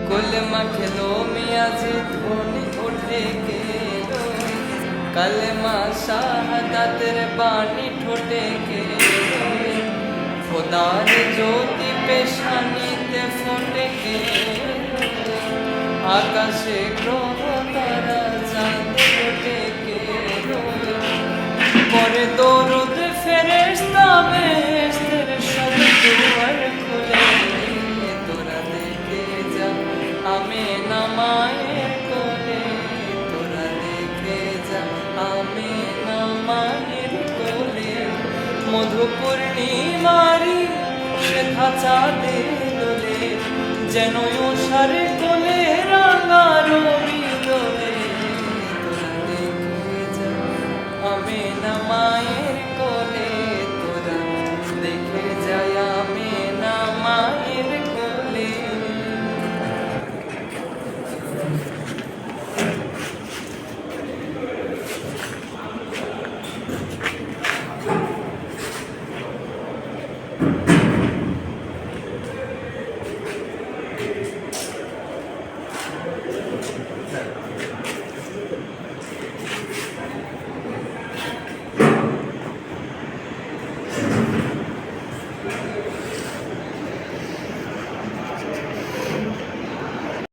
कलमा खेलो मियाजी ध्वनि उठे के कलमा शहादतेर बाणी ठोटे के खुदार ज्योति पेशानीते फोटे के आकाशे ग्रह तारा चाँद उठे के परे दौरद फेरेश्ता बेहेश्तेर सब दुआर खुले तोरा देखे जा आमिना माয়ের কোলে তোরা দেখে যা আমিনা মায়ের কোলে মধু পূর্ণিমারি শেখা চাঁদে দোলে যেন ওষারে